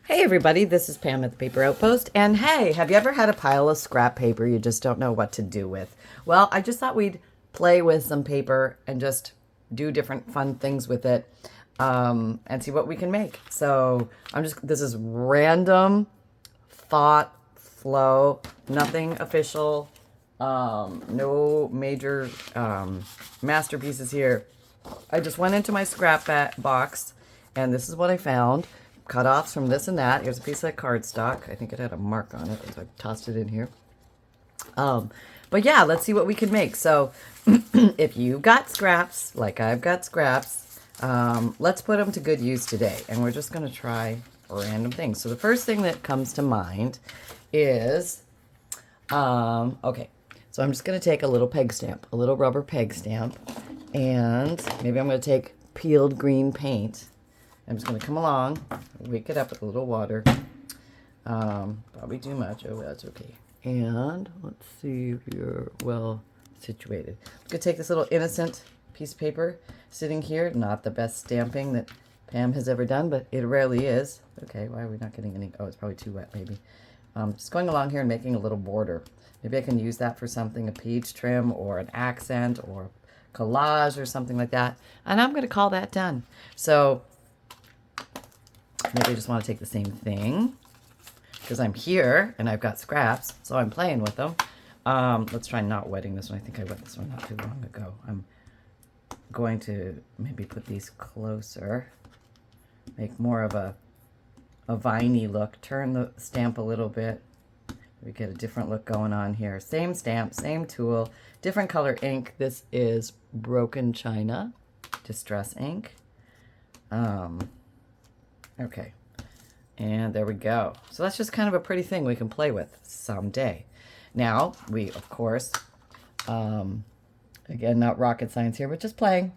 Hey everybody, this is Pam at the Paper Outpost, and hey, have you ever had a pile of scrap paper you just don't know what to do with? Well, I just thought we'd play with some paper and just do different fun things with it, and see what we can make. So this is random thought flow, nothing official, no major masterpieces here. I just went into my scrap box, and this is what I found. Cut-offs from this and that. Here's a piece of cardstock. I think it had a mark on it, so I tossed it in here. But yeah, let's see what we can make. So if you got scraps, like I've got scraps, let's put them to good use today. And we're just going to try random things. So the first thing that comes to mind is, okay, so I'm just going to take a little peg stamp, a little rubber peg stamp, and maybe I'm going to take peeled green paint. I'm just going to come along, wake it up with a little water. Probably too much. Oh, that's okay. And let's see if you're well situated. I'm going to take this little innocent piece of paper sitting here. Not the best stamping that Pam has ever done, but it rarely is. Okay, why are we not getting any? Oh, it's probably too wet, maybe. Just going along here and making a little border. Maybe I can use that for something, a page trim or an accent or collage or something like that. And I'm going to call that done. So maybe I just want to take the same thing because I'm here and I've got scraps, so I'm playing with them. Let's try not wetting this one. I think I wet this one not too long ago. I'm going to maybe put these closer, make more of a viney look, turn the stamp a little bit. We get a different look going on here. Same stamp, same tool, different color ink. This is Broken China Distress ink. Okay, and there we go. So that's just kind of a pretty thing we can play with someday. Now, we, of course, again, not rocket science here, but just playing.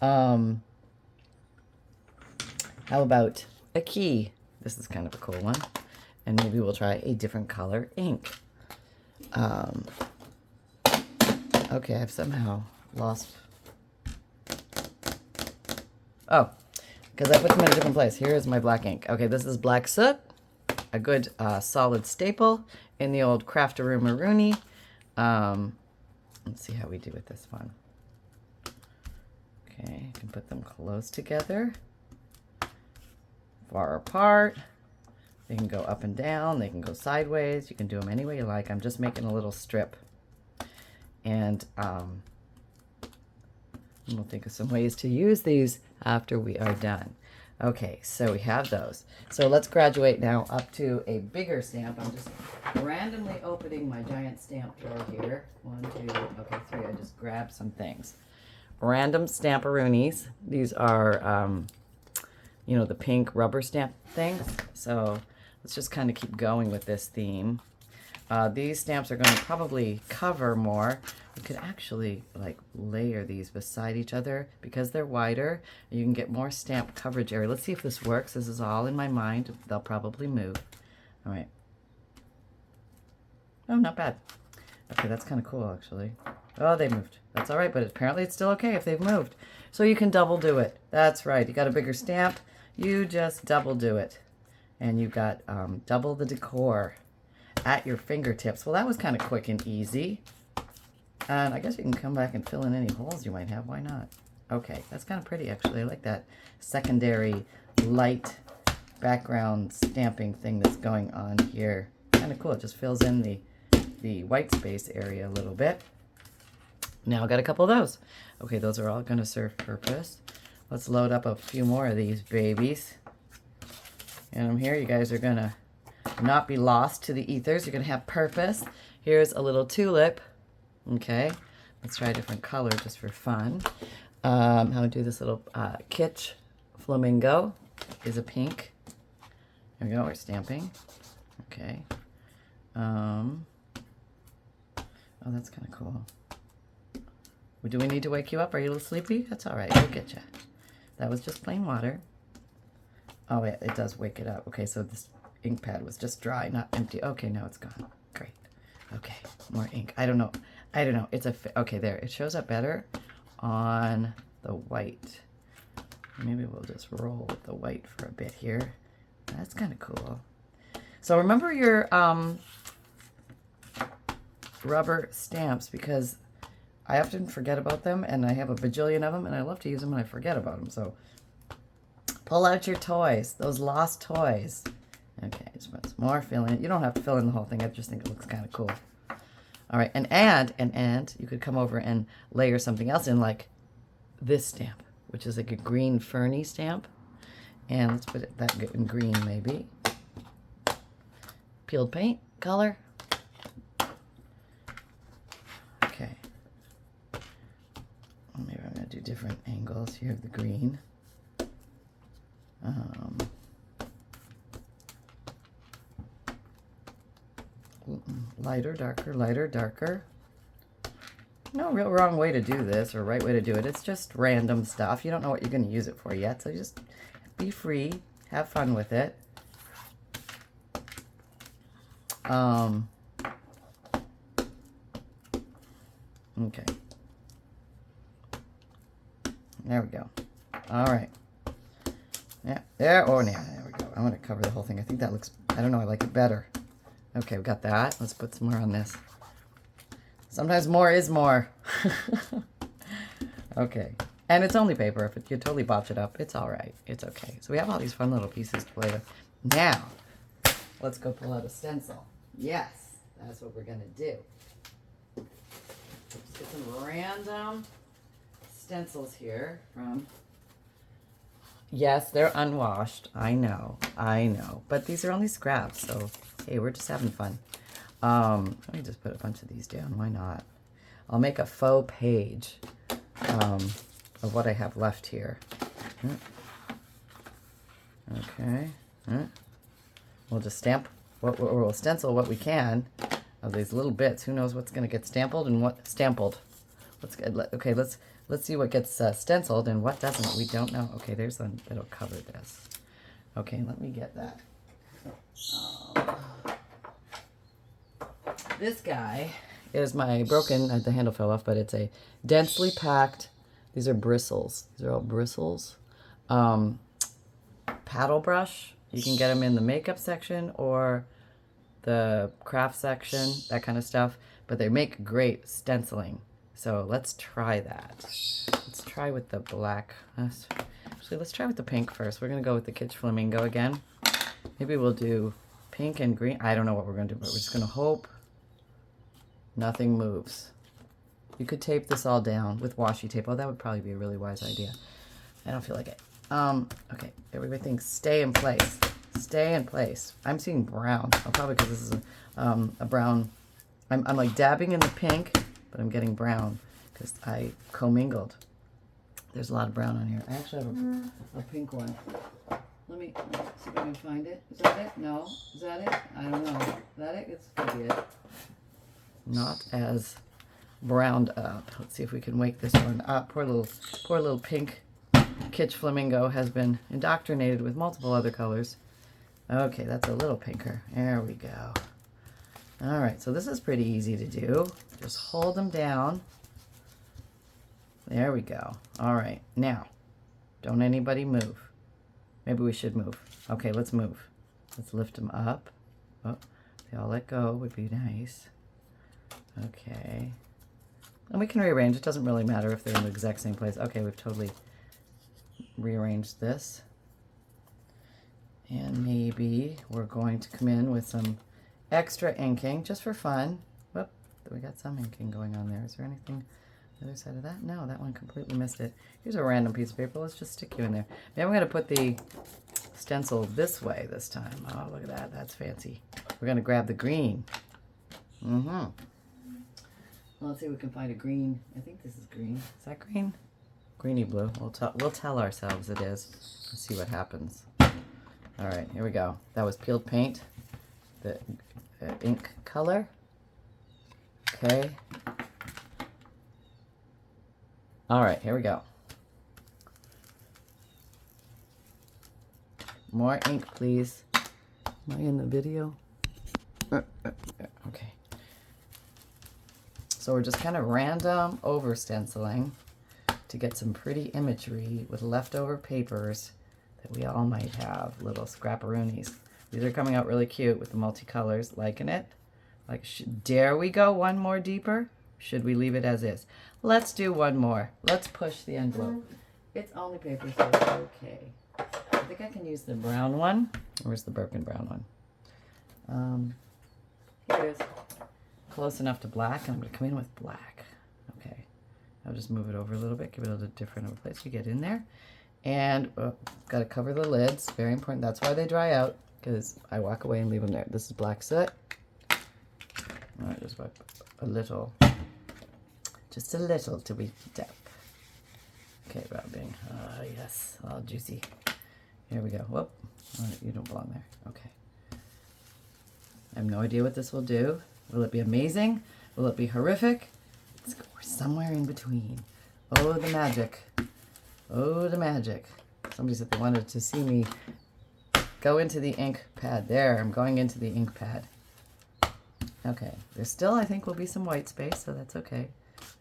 How about a key? This is kind of a cool one. And maybe we'll try a different color ink. Okay, I've somehow lost... Oh, because I put them in a different place. Here is my black ink. Okay, this is black soot, a good solid staple in the old Crafteroo Maroony. Let's see how we do with this one. Okay, you can put them close together, far apart. They can go up and down. They can go sideways. You can do them any way you like. I'm just making a little strip. And we'll think of some ways to use these after we are done. Okay, so we have those. So let's graduate now up to a bigger stamp. I'm just randomly opening my giant stamp drawer here. 1, 2, okay, 3. I just grabbed some things. Random Stamperoonies. These are, you know, the pink rubber stamp things. So let's just kind of keep going with this theme. These stamps are going to probably cover more. You could actually like layer these beside each other because they're wider. You can get more stamp coverage area. Let's see if this works. This is all in my mind. They'll probably move. All right. Oh, not bad. Okay, that's kind of cool actually. Oh, they moved. That's all right, but apparently it's still okay if they've moved. So you can double do it. That's right. You got a bigger stamp. You just double do it. And you got double the decor at your fingertips. Well, that was kind of quick and easy. And I guess you can come back and fill in any holes you might have. Why not? Okay, that's kind of pretty, actually. I like that secondary light background stamping thing that's going on here. Kind of cool. It just fills in the white space area a little bit. Now I got a couple of those. Okay, those are all going to serve purpose. Let's load up a few more of these babies. And I'm here. You guys are going to not be lost to the ethers. You're going to have purpose. Here's a little tulip. Okay, let's try a different color just for fun. How to do this little kitsch flamingo is a pink. There we go, we're stamping. Okay. Oh, that's kind of cool. Do we need to wake you up? Are you a little sleepy? That's all right, we'll get you. That was just plain water. Oh, yeah, it does wake it up. Okay, so this ink pad was just dry, not empty. Okay, now it's gone. Great. Okay, more ink. I don't know. It's okay, there. It shows up better on the white. Maybe we'll just roll with the white for a bit here. That's kind of cool. So remember your rubber stamps, because I often forget about them, and I have a bajillion of them, and I love to use them, and I forget about them. So pull out your toys, those lost toys. Okay, just put some more filling. You don't have to fill in the whole thing. I just think it looks kind of cool. All right, and you could come over and layer something else in, like this stamp, which is like a green ferny stamp. And let's put that in green, maybe. Peeled paint color. Okay. Maybe I'm going to do different angles here of the green. Lighter, darker, lighter, darker. No real wrong way to do this or right way to do it. It's just random stuff. You don't know what you're going to use it for yet, so just be free. Have fun with it. Okay. There we go. All right. Yeah, there. Oh, yeah, there we go. I want to cover the whole thing. I think that looks, I don't know, I like it better. Okay, we got that. Let's put some more on this. Sometimes more is more. Okay. And it's only paper. If you totally botch it up, it's all right. It's okay. So we have all these fun little pieces to play with. Now, let's go pull out a stencil. Yes, that's what we're going to do. Let's get some random stencils here from... Yes, they're unwashed. I know. But these are only scraps, so hey, we're just having fun. Let me just put a bunch of these down. Why not? I'll make a faux page of what I have left here. Okay. We'll just stamp, or we'll stencil what we can of these little bits. Who knows what's going to get stampled and what stampled. Okay, let's see what gets stenciled and what doesn't. We don't know. Okay, there's one that'll cover this. Okay, let me get that. This guy is my broken, the handle fell off, but it's a densely packed, these are bristles. These are all bristles. Paddle brush. You can get them in the makeup section or the craft section, that kind of stuff. But they make great stenciling. So let's try that. Let's try with the black. Actually, let's try with the pink first. We're going to go with the Kitsch Flamingo again. Maybe we'll do pink and green. I don't know what we're going to do, but we're just going to hope nothing moves. You could tape this all down with washi tape. Oh, that would probably be a really wise idea. I don't feel like it. Okay, everybody thinks stay in place. Stay in place. I'm seeing brown. Oh, probably because this is a brown. I'm like dabbing in the pink, but I'm getting brown because I commingled. There's a lot of brown on here. I actually have a pink one. Let me see if I can find it. Is that it? No. Is that it? I don't know. Is that it? It's gonna be it. Not as browned up. Let's see if we can wake this one up. Poor little pink Kitsch Flamingo has been indoctrinated with multiple other colors. Okay, that's a little pinker. There we go. All right, so this is pretty easy to do. Just hold them down. There we go. All right, now, don't anybody move. Maybe we should move. Okay, let's move. Let's lift them up. Oh, they all let go would be nice. Okay. And we can rearrange. It doesn't really matter if they're in the exact same place. Okay, we've totally rearranged this. And maybe we're going to come in with some extra inking just for fun. Whoop, we got some inking going on there. Is there anything on the other side of that? No, that one completely missed it. Here's a random piece of paper. Let's just stick you in there. Maybe I'm going to put the stencil this way this time. Oh, look at that. That's fancy. We're going to grab the green. Well, let's see if we can find a green. I think this is green. Is that green? Greeny blue. We'll tell ourselves it is. Let's see what happens. All right, here we go. That was peeled paint, the ink color. Okay. All right, here we go. More ink, please. Am I in the video? Okay. So we're just kind of random over stenciling to get some pretty imagery with leftover papers that we all might have, little scrapperoonies. These are coming out really cute with the multicolors. Liking it? Like, dare we go one more deeper? Should we leave it as is? Let's do one more. Let's push the envelope. It's only paper, so it's okay. I think I can use the brown one. Where's the broken brown one? Here it is. Close enough to black, and I'm going to come in with black. Okay. I'll just move it over a little bit, give it a little different of a place to get in there. And got to cover the lids. Very important. That's why they dry out, because I walk away and leave them there. This is black soot. All right, just wipe a little. Just a little till we dip. Okay, rubbing. Ah, yes. All juicy. Here we go. Whoop. All right, you don't belong there. Okay. I have no idea what this will do. Will it be amazing? Will it be horrific? We're somewhere in between. Oh, the magic. Oh, the magic. Somebody said they wanted to see me go into the ink pad. There, I'm going into the ink pad. Okay. There still, I think, will be some white space, so that's okay.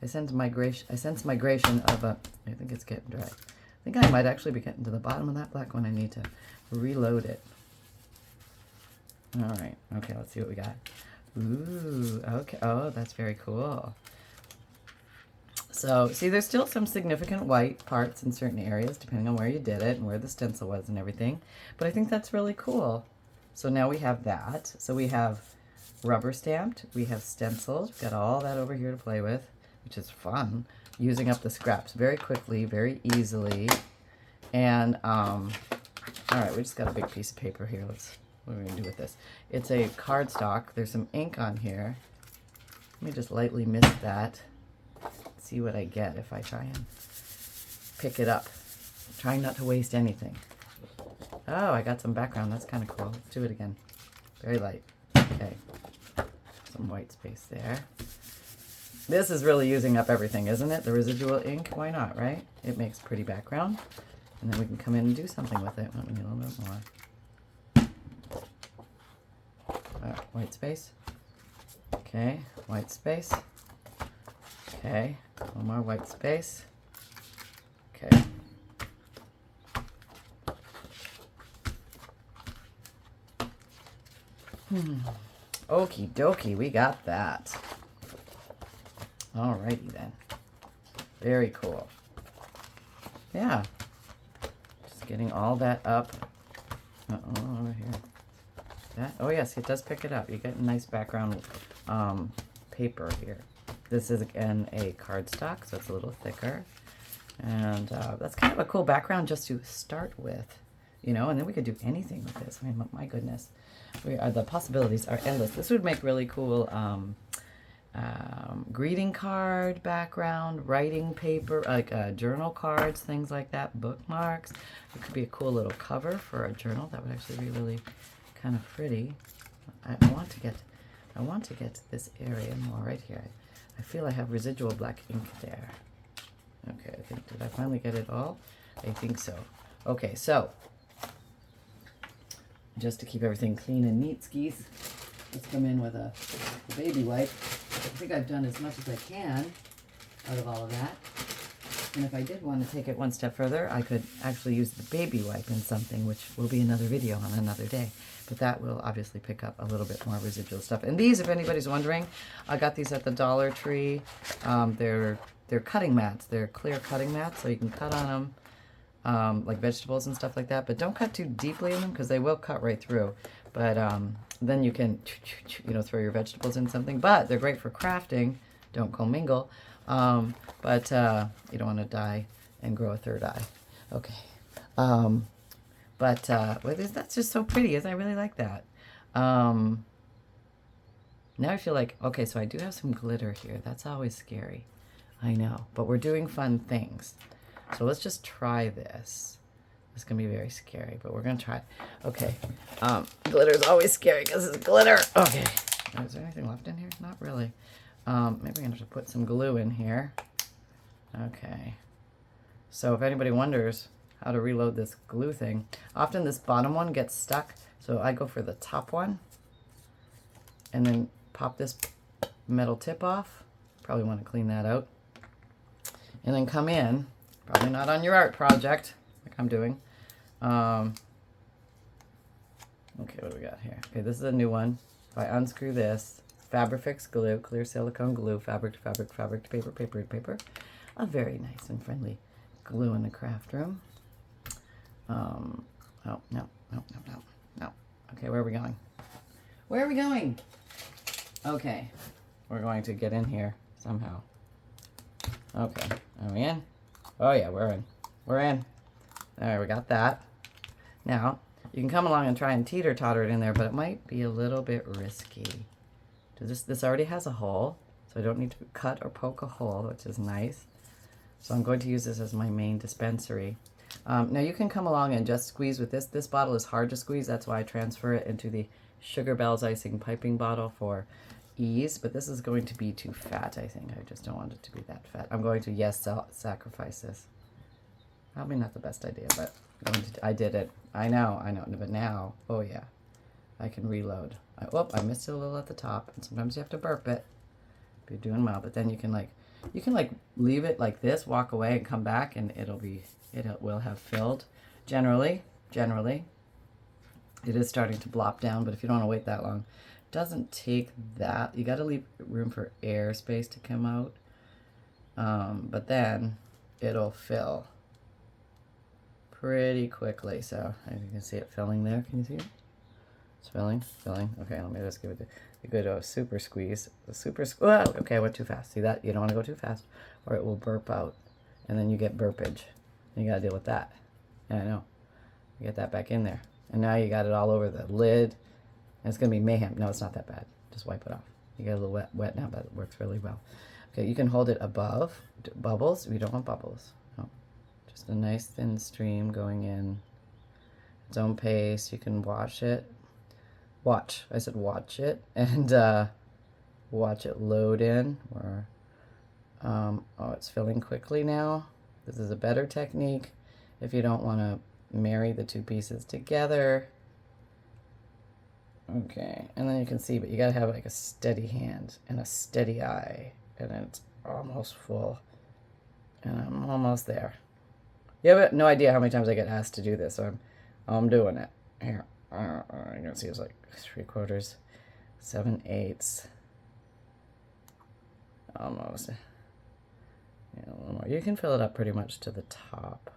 I sense migration of a... I think it's getting dry. I think I might actually be getting to the bottom of that black one. I need to reload it. All right. Okay, let's see what we got. Ooh, okay. Oh, that's very cool. So, see, there's still some significant white parts in certain areas, depending on where you did it and where the stencil was and everything. But I think that's really cool. So now we have that. So we have rubber stamped. We have stenciled. We've got all that over here to play with, which is fun. Using up the scraps very quickly, very easily. And, all right, we just got a big piece of paper here. What are we going to do with this? It's a cardstock. There's some ink on here. Let me just lightly mist that. See what I get if I try and pick it up. Trying not to waste anything. Oh, I got some background. That's kind of cool. Let's do it again. Very light. Okay. Some white space there. This is really using up everything, isn't it? The residual ink. Why not, right? It makes pretty background. And then we can come in and do something with it. Let me get a little bit more. White space. Okay, white space. Okay, one more white space. Okay. Okie dokie, we got that. Alrighty then. Very cool. Yeah. Just getting all that up. Uh-oh, over here. That, oh yes, it does pick it up. You get a nice background paper here. This is again a cardstock, so it's a little thicker. And that's kind of a cool background just to start with, you know, and then we could do anything with this. I mean, my goodness. The possibilities are endless. This would make really cool greeting card background, writing paper, like journal cards, things like that, bookmarks. It could be a cool little cover for a journal. That would actually be really kind of pretty. I want to get this area more right here. I feel I have residual black ink there. Okay, did I finally get it all? I think so. Okay, so just to keep everything clean and neat, skis, let's come in with a baby wipe. I think I've done as much as I can out of all of that. And if I did want to take it one step further, I could actually use the baby wipe in something, which will be another video on another day. But that will obviously pick up a little bit more residual stuff. And these, if anybody's wondering, I got these at the Dollar Tree. They're cutting mats. They're clear cutting mats, so you can cut on them like vegetables and stuff like that. But don't cut too deeply in them because they will cut right through. But then you can, you know, throw your vegetables in something. But they're great for crafting. Don't commingle. But you don't want to die and grow a third eye. Okay. That's just so pretty. I really like that. Now I feel like, okay, so I do have some glitter here. That's always scary. I know, but we're doing fun things. So let's just try this. It's going to be very scary, but we're going to try it. Okay. Glitter is always scary because it's glitter. Okay. Is there anything left in here? Not really. Maybe I'm going to have to put some glue in here. Okay. So if anybody wonders how to reload this glue thing, often this bottom one gets stuck. So I go for the top one and then pop this metal tip off. Probably want to clean that out. And then come in, probably not on your art project like I'm doing, Okay, what do we got here? Okay, this is a new one. If I unscrew this, Fabrifix glue, clear silicone glue, fabric to fabric, fabric to paper, paper to paper. A very nice and friendly glue in the craft room. Oh, no, no, no, no, no. Okay, where are we going? Where are we going? Okay, we're going to get in here somehow. Okay, are we in? Oh yeah, we're in. We're in. There, we got that. Now, you can come along and try and teeter-totter it in there, but it might be a little bit risky. This already has a hole, so I don't need to cut or poke a hole, which is nice. So I'm going to use this as my main dispensary. Now you can come along and just squeeze with this. This bottle is hard to squeeze. That's why I transfer it into the Sugar Bells Icing Piping bottle for ease. But this is going to be too fat, I think. I just don't want it to be that fat. I'm going to, yes, sacrifice this. Probably not the best idea, but I did it. I know. But now, oh yeah, I can reload. I missed it a little at the top. And sometimes you have to burp it if you're doing well. But then you can leave it like this, walk away and come back, and it will have filled. Generally, it is starting to blop down, but if you don't want to wait that long, it doesn't take that. You got to leave room for air space to come out, but then it'll fill pretty quickly. So you can see it filling there. Can you see it? It's filling. Okay, let me just give it a good super squeeze. Okay, I went too fast. See that? You don't want to go too fast, or it will burp out, and then you get burpage. You gotta deal with that. Yeah, I know. You get that back in there, and now you got it all over the lid. And it's gonna be mayhem. No, it's not that bad. Just wipe it off. You get a little wet now, but it works really well. Okay, you can hold it above bubbles. We don't want bubbles. No, just a nice thin stream going in. Its own pace. You can wash it. I said watch it, and watch it load in. Oh, it's filling quickly now. This is a better technique if you don't want to marry the two pieces together. Okay, and then you can see, but you got to have like a steady hand and a steady eye, and then it's almost full, and I'm almost there. You have no idea how many times I get asked to do this, so I'm doing it. Here, you can see it's like 3/4, 7/8, almost. Yeah, a little more. You can fill it up pretty much to the top.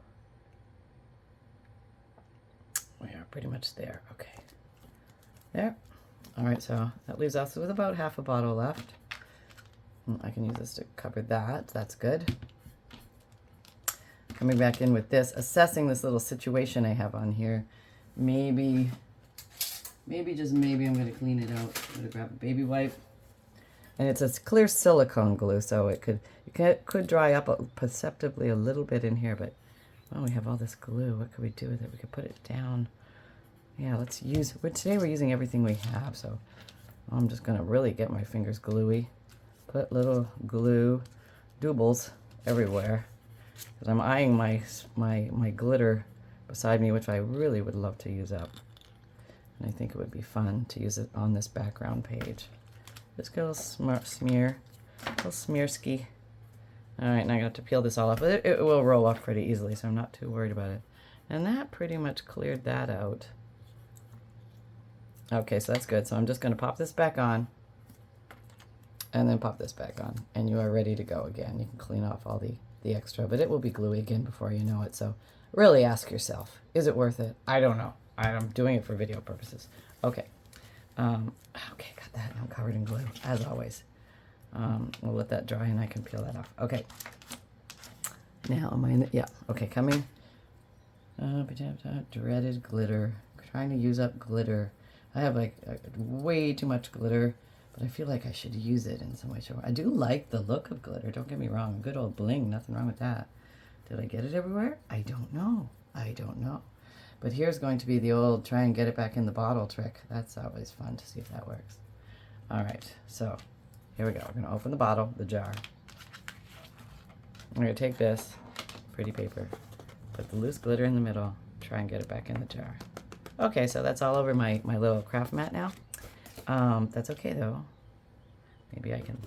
We are pretty much there. Okay. There. All right, so that leaves us with about half a bottle left. I can use this to cover that. That's good. Coming back in with this, assessing this little situation I have on here. Maybe just maybe I'm going to clean it out. I'm going to grab a baby wipe. And it's a clear silicone glue, so it could dry up perceptibly a little bit in here, but well, we have all this glue. What could we do with it? We could put it down. Yeah, let's use it. Today we're using everything we have, so I'm just going to really get my fingers gluey. Put little glue doubles everywhere, because I'm eyeing my glitter beside me, which I really would love to use up. And I think it would be fun to use it on this background page. Just get a little smear ski. All right, now I got to peel this all off. But it will roll off pretty easily, so I'm not too worried about it. And that pretty much cleared that out. Okay, so that's good. So I'm just going to pop this back on, and then pop this back on, and you are ready to go again. You can clean off all the extra, but it will be gluey again before you know it. So really ask yourself, is it worth it? I don't know. I'm doing it for video purposes. Okay. Okay, got that. I'm covered in glue, as always. We'll let that dry and I can peel that off. Okay. Now, am I in the, yeah, okay, coming. Dreaded glitter. Trying to use up glitter. I have like way too much glitter, but I feel like I should use it in some way. I do like the look of glitter, don't get me wrong. Good old bling, nothing wrong with that. Did I get it everywhere? I don't know. But here's going to be the old try and get it back in the bottle trick. That's always fun to see if that works. All right, so here we go. We're gonna open the bottle, the jar. I'm gonna take this pretty paper, put the loose glitter in the middle, try and get it back in the jar. Okay, so that's all over my little craft mat now. That's okay though. Maybe I can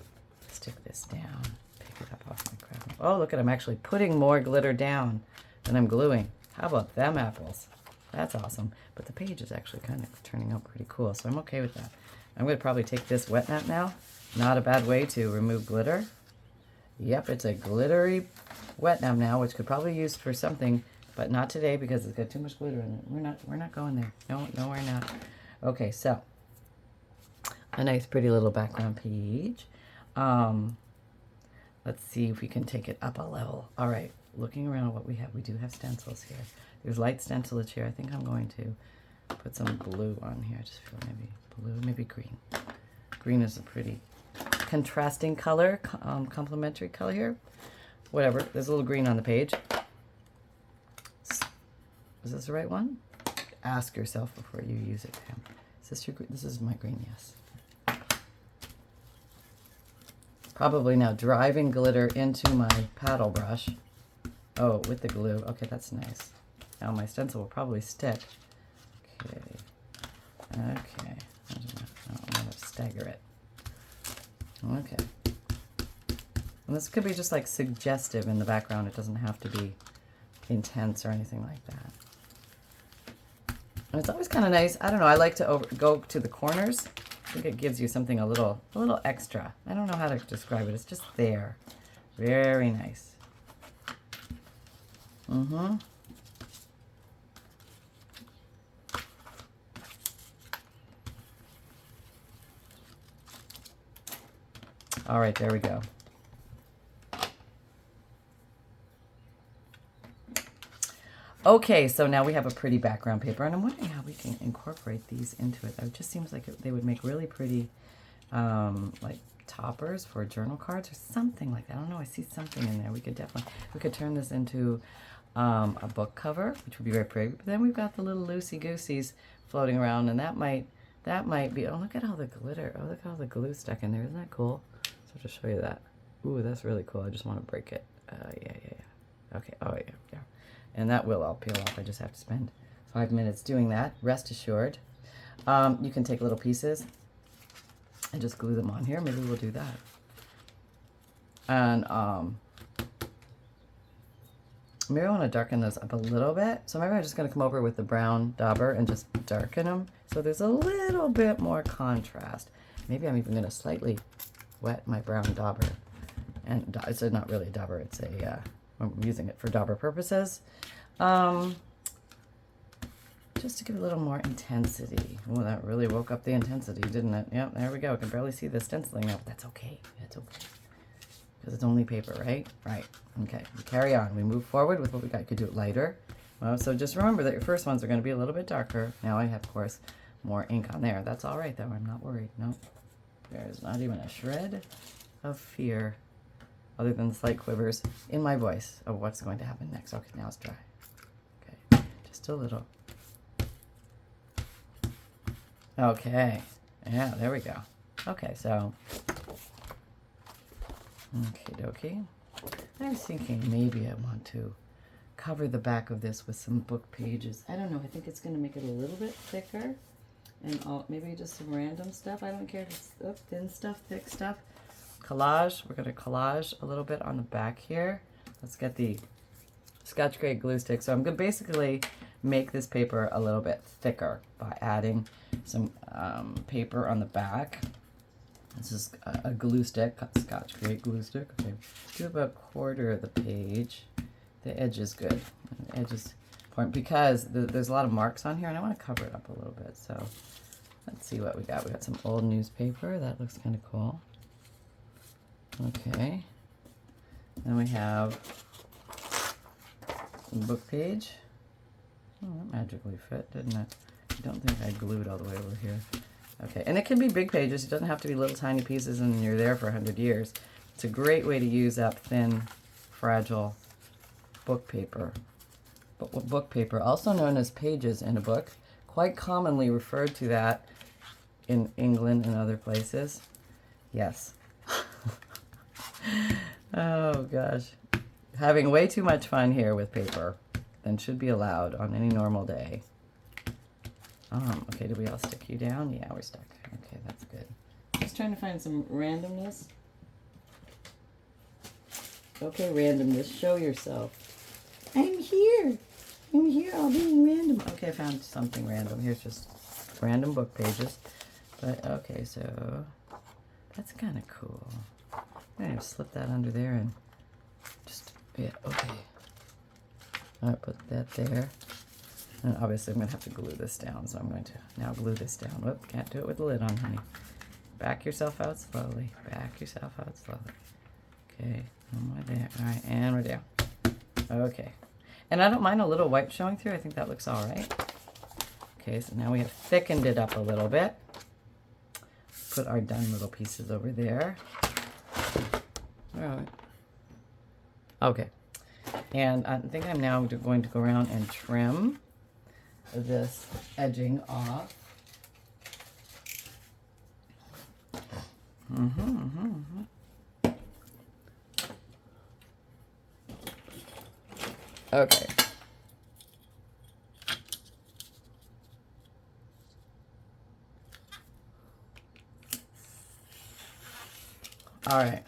stick this down, pick it up off my craft mat. Oh, look at, I'm actually putting more glitter down than I'm gluing. How about them apples? That's awesome. But the page is actually kind of turning out pretty cool, so I'm okay with that. I'm going to probably take this wet nap now. Not a bad way to remove glitter. Yep, it's a glittery wet nap now, which could probably be used for something, but not today because it's got too much glitter in it. We're not going there. No, we're not. Okay, so a nice pretty little background page. Let's see if we can take it up a level. All right, looking around what we have. We do have stencils here. There's light stencilage here. I think I'm going to put some blue on here. Just feel maybe blue, maybe green. Green is a pretty contrasting color, complementary color here. Whatever, there's a little green on the page. Is this the right one? Ask yourself before you use it, Pam. Is this your green? This is my green, yes. Probably now driving glitter into my paddle brush. Oh, with the glue. Okay, that's nice. Now my stencil will probably stick. Okay. Okay. I'm going to stagger it. Okay. And this could be just like suggestive in the background. It doesn't have to be intense or anything like that. And it's always kind of nice. I don't know. I like to go to the corners. I think it gives you something a little extra. I don't know how to describe it. It's just there. Very nice. Mm-hmm. All right, there we go. Okay, so now we have a pretty background paper, and I'm wondering how we can incorporate these into it. It just seems like they would make really pretty, like toppers for journal cards or something like that. I don't know. I see something in there. We could turn this into a book cover, which would be very pretty. But then we've got the little loosey-gooseys floating around, and that might be. Oh, look at all the glitter. Oh, look at all the glue stuck in there. Isn't that cool? So I'll just show you that. Ooh, that's really cool. I just want to break it. Yeah. Okay. Oh, yeah. And that will all peel off. I just have to spend 5 minutes doing that. Rest assured. You can take little pieces and just glue them on here. Maybe we'll do that. And maybe I want to darken those up a little bit. So maybe I'm just going to come over with the brown dauber and just darken them. So there's a little bit more contrast. Maybe I'm even going to slightly wet my brown dauber. And it's not really a dauber. It's a... I'm using it for dauber purposes. Just to give it a little more intensity. Oh, that really woke up the intensity, didn't it? Yep, there we go. I can barely see the stenciling now, but that's okay. That's okay. Because it's only paper, right? Right. Okay, we carry on. We move forward with what we got. You could do it lighter. Well, so just remember that your first ones are going to be a little bit darker. Now I have, of course, more ink on there. That's all right, though. I'm not worried. No. There's not even a shred of fear, other than slight quivers in my voice of what's going to happen next. Okay, now it's dry. Okay, just a little. Okay, yeah, there we go. Okay, so, okie dokie. I was thinking maybe I want to cover the back of this with some book pages. I don't know, I think it's going to make it a little bit thicker. And maybe just some random stuff. I don't care if it's thin stuff, thick stuff. Collage. We're going to collage a little bit on the back here. Let's get the Scotch Grade glue stick. So I'm going to basically make this paper a little bit thicker by adding some paper on the back. This is a glue stick, Scotch Grade glue stick. Okay, do about 1/4 of the page. The edge is good. The edge is important because there's a lot of marks on here, and I want to cover it up a little bit. So let's see what we got. We got some old newspaper. That looks kind of cool. Okay. Then we have some book page. Oh, that magically fit, didn't it? I don't think I glued all the way over here. Okay, and it can be big pages. It doesn't have to be little tiny pieces and you're there for 100 years. It's a great way to use up thin, fragile book paper. Book paper, also known as pages in a book, quite commonly referred to that in England and other places. Yes. Oh gosh. Having way too much fun here with paper than should be allowed on any normal day. Okay, did we all stick you down? Yeah, we're stuck. Okay, that's good. Just trying to find some randomness. Okay, randomness, show yourself. I'm here. I'm here all being random. Okay, I found something random. Here's just random book pages. But, okay, so that's kind of cool. I'm going to slip that under there and just, yeah, okay. All right, put that there. And obviously I'm going to have to glue this down, so I'm going to now glue this down. Whoop, can't do it with the lid on, honey. Back yourself out slowly. Back yourself out slowly. Okay, one more there. All right, and we're down. Okay. And I don't mind a little white showing through. I think that looks all right. Okay, so now we have thickened it up a little bit. Put our done little pieces over there. All right. Okay. And I think I'm now going to go around and trim this edging off. Okay. All right.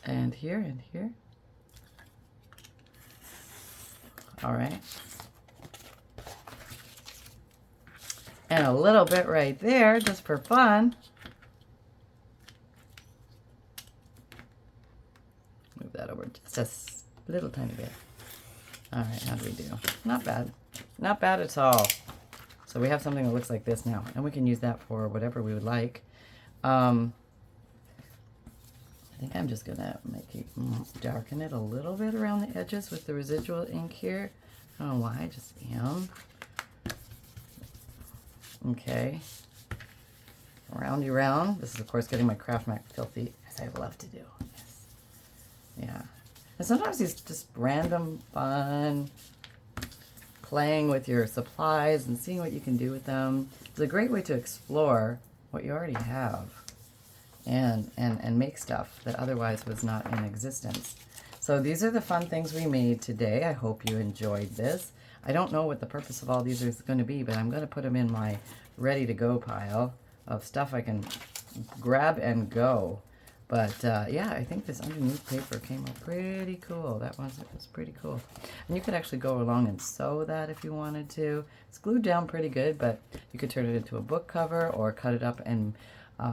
And here and here. All right. And a little bit right there, just for fun. Move that over just a little tiny bit. All right, how do we do? Not bad. Not bad at all. So we have something that looks like this now, and we can use that for whatever we would like. I think I'm just gonna make it darken it a little bit around the edges with the residual ink here. I don't know why, I just am. Okay. Roundy round. This is of course getting my craft mat filthy, as I love to do. Yes. Yeah. And sometimes it's just random fun playing with your supplies and seeing what you can do with them. It's a great way to explore what you already have and make stuff that otherwise was not in existence. So these are the fun things we made today. I hope you enjoyed this. I don't know what the purpose of all these is going to be, but I'm going to put them in my ready to go pile of stuff I can grab and go. But yeah, I think this underneath paper came out pretty cool. It was pretty cool. And you could actually go along and sew that if you wanted to. It's glued down pretty good, but you could turn it into a book cover or cut it up and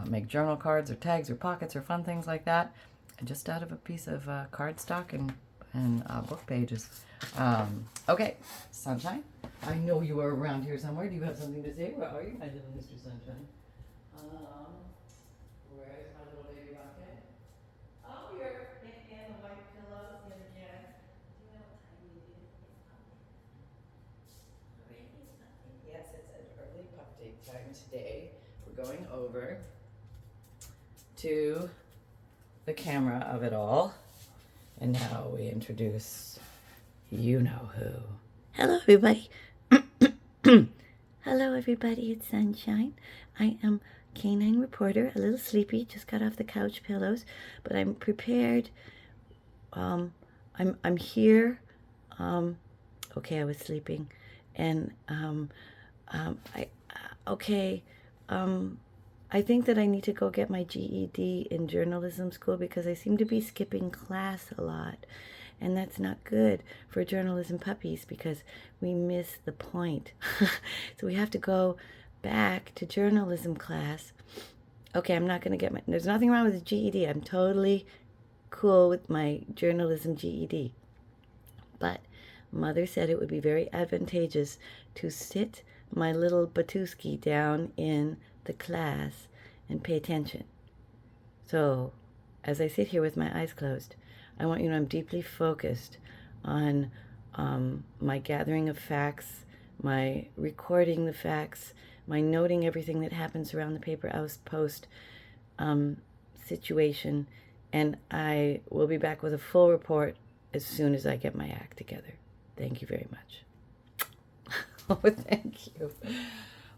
make journal cards or tags or pockets or fun things like that. And just out of a piece of cardstock and book pages. Okay, Sunshine, I know you are around here somewhere. Do you have something to say? Where are you, my little Mr. Sunshine? Where is my little baby rocket? Oh, you're in the white pillows yet again. Do you know what time it is? It's pup day. Yes, it's an early pup day time today. We're going over to the camera of it all. And now we introduce you know who. Hello, everybody. Hello, everybody. It's Sunshine. I am canine reporter, a little sleepy, just got off the couch pillows, but I'm prepared. I'm here. Okay, I was sleeping, and I think that I need to go get my GED in journalism school because I seem to be skipping class a lot. And that's not good for journalism puppies because we miss the point. So we have to go back to journalism class. Okay, I'm not going to get my... There's nothing wrong with the GED. I'm totally cool with my journalism GED. But Mother said it would be very advantageous to sit my little Batuski down in the class and pay attention. So as I sit here with my eyes closed, I want you to know I'm deeply focused on my gathering of facts, my recording the facts, my noting everything that happens around the Paper Outpost situation, and I will be back with a full report as soon as I get my act together. Thank you very much. Oh, thank you.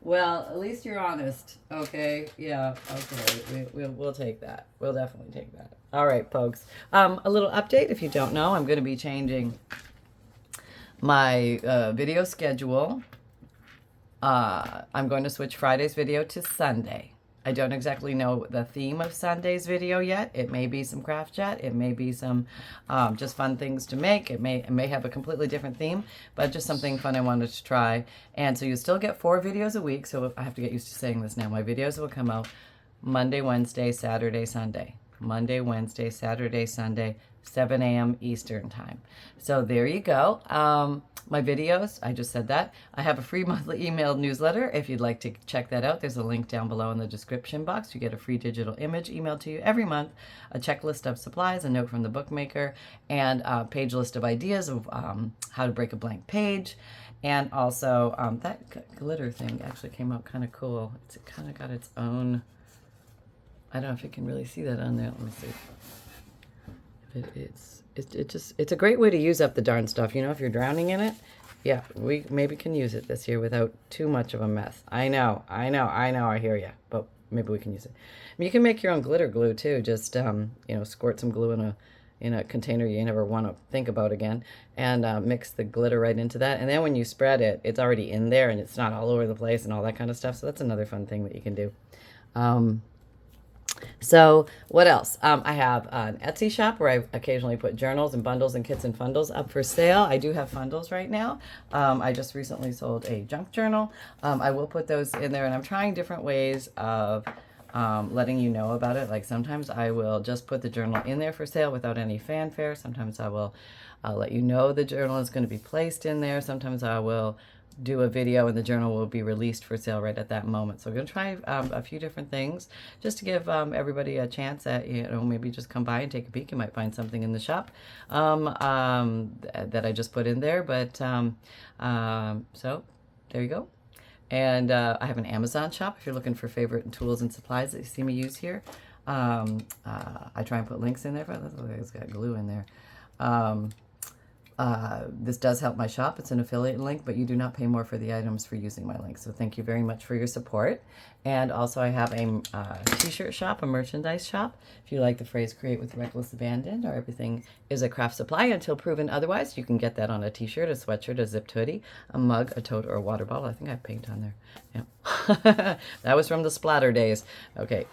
Well, at least you're honest. Okay. Yeah. Okay. We'll take that. We'll definitely take that. All right, folks. A little update. If you don't know, I'm going to be changing my video schedule. I'm going to switch Friday's video to Sunday. I don't exactly know the theme of Sunday's video yet. It may be some craft chat. It may be some just fun things to make. It may have a completely different theme, but just something fun I wanted to try. And so you still get 4 videos a week. So I have to get used to saying this now. My videos will come out Monday, Wednesday, Saturday, Sunday. Monday, Wednesday, Saturday, Sunday, 7 a.m. Eastern time. So there you go. My videos, I just said that. I have a free monthly email newsletter. If you'd like to check that out, there's a link down below in the description box. You get a free digital image emailed to you every month, a checklist of supplies, a note from the bookmaker, and a page list of ideas of how to break a blank page. And also, that glitter thing actually came out kind of cool. It's kind of got its own, I don't know if you can really see that on there. Let me see. It's a great way to use up the darn stuff. You know, if you're drowning in it, yeah, we maybe can use it this year without too much of a mess. I know, I hear you, but maybe we can use it. I mean, you can make your own glitter glue too. Just you know, squirt some glue in a container you never want to think about again, and mix the glitter right into that. And then when you spread it, it's already in there and it's not all over the place and all that kind of stuff. So that's another fun thing that you can do. So what else? I have an Etsy shop where I occasionally put journals and bundles and kits and fundles up for sale. I do have fundles right now. I just recently sold a junk journal. I will put those in there, and I'm trying different ways of letting you know about it. Like sometimes I will just put the journal in there for sale without any fanfare. Sometimes I'll let you know the journal is going to be placed in there. Sometimes I will do a video and the journal will be released for sale right at that moment. So I'm going to try a few different things just to give everybody a chance at, you know, maybe just come by and take a peek. You might find something in the shop that I just put in there. But so there you go. And I have an Amazon shop if you're looking for favorite tools and supplies that you see me use here. I try and put links in there, but it's got glue in there. This does help my shop. It's an affiliate link, but you do not pay more for the items for using my link. So thank you very much for your support. And also I have a t-shirt shop, a merchandise shop. If you like the phrase create with reckless abandon, or everything is a craft supply until proven otherwise, you can get that on a t-shirt, a sweatshirt, a zipped hoodie, a mug, a tote, or a water bottle. I think I have paint on there. Yeah. That was from the splatter days. Okay.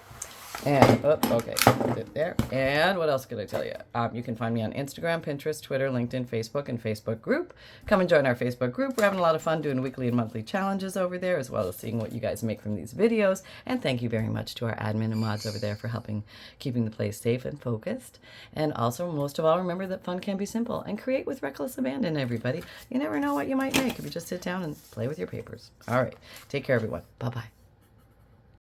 And, okay, there. And what else could I tell you? You can find me on Instagram, Pinterest, Twitter, LinkedIn, Facebook, and Facebook group. Come and join our Facebook group. We're having a lot of fun doing weekly and monthly challenges over there, as well as seeing what you guys make from these videos. And thank you very much to our admin and mods over there for helping keeping the place safe and focused. And also, most of all, remember that fun can be simple. And create with reckless abandon, everybody. You never know what you might make if you just sit down and play with your papers. All right. Take care, everyone. Bye-bye.